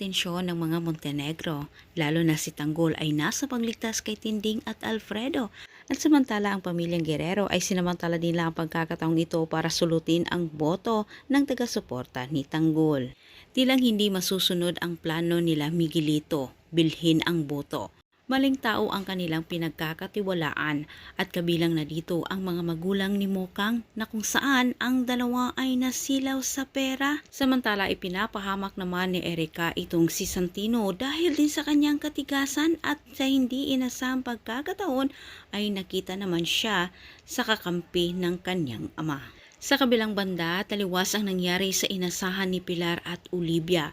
atensyon ng mga Montenegro, lalo na si Tanggol ay nasa pagligtas kay Tinding at Alfredo. At samantala ang pamilyang Guerrero ay sinamantala nila ang pagkakataong ito para sulutin ang boto ng taga-suporta ni Tanggol. Tilang hindi masusunod ang plano nila Miguelito, bilhin ang boto. Maling tao ang kanilang pinagkakatiwalaan at kabilang na dito ang mga magulang ni Mokang na kung saan ang dalawa ay nasilaw sa pera. Samantala ipinapahamak naman ni Erica itong si Santino dahil din sa kanyang katigasan at sa hindi inasahang pagkakataon ay nakita naman siya sa kakampi ng kanyang ama. Sa kabilang banda, taliwas ang nangyari sa inasahan ni Pilar at Olivia.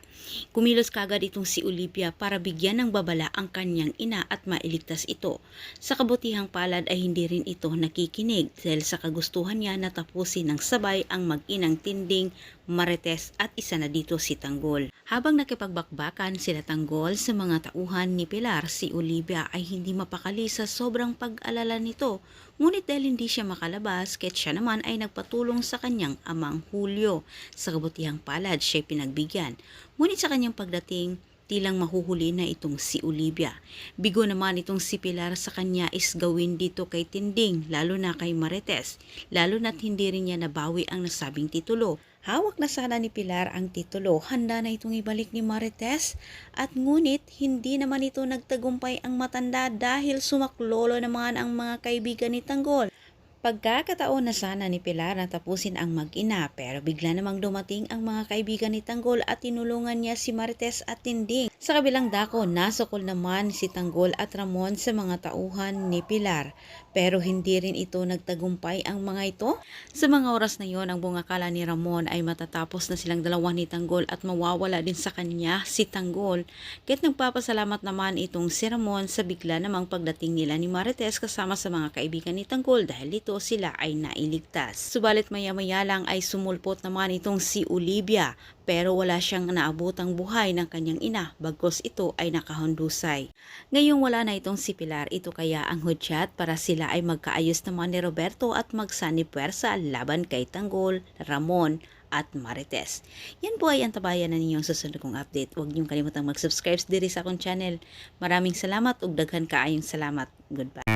Kumilos kagad itong si Olivia para bigyan ng babala ang kanyang ina at mailigtas ito. Sa kabutihang palad ay hindi rin ito nakikinig dahil sa kagustuhan niya na tapusin ng sabay ang mag-inang Tinding, Marites at isa na dito si Tanggol. Habang nakipagbakbakan sila Tanggol sa mga tauhan ni Pilar, si Olivia ay hindi mapakali sa sobrang pag-alala nito. Ngunit dahil hindi siya makalabas, kahit siya naman ay nagpatulong sa kanyang amang Julio. Sa kabutihang palad, siya pinagbigyan. Ngunit sa kanyang pagdating, tilang mahuhuli na itong si Olivia. Bigo naman itong si Pilar sa kanya is gawin dito kay Tinding, lalo na kay Marites, lalo na't hindi rin niya nabawi ang nasabing titulo. Hawak na sana ni Pilar ang titulo, handa na itong ibalik ni Marites at ngunit hindi naman ito nagtagumpay ang matanda dahil sumaklolo naman ang mga kaibigan ni Tanggol. Pagkakataon na sana ni Pilar na tapusin ang mag-ina pero bigla namang dumating ang mga kaibigan ni Tanggol at tinulungan niya si Marites at Tinding. Sa kabilang dako, nasukol naman si Tanggol at Ramon sa mga tauhan ni Pilar pero hindi rin ito nagtagumpay ang mga ito. Sa mga oras na yon, ang bungakala ni Ramon ay matatapos na silang dalawa ni Tanggol at mawawala din sa kanya si Tanggol. Kaya't nagpapasalamat naman itong si Ramon sa bigla namang pagdating nila ni Marites kasama sa mga kaibigan ni Tanggol dahil dito sila ay nailigtas. Subalit maya-maya lang ay sumulpot naman itong si Olivia pero wala siyang naabutang buhay ng kanyang ina bagkus ito ay nakahundusay. Ngayong wala na itong si Pilar, ito kaya ang hudyat para sila ay magkaayos naman ni Roberto at magsanipuwersa laban kay Tanggol, Ramon at Marites. Yan po ay ang tabayan na ninyong susunod kong update. Huwag niyong kalimutang mag-subscribe diri sa akong channel. Maraming salamat ug daghan kaayong salamat. Goodbye.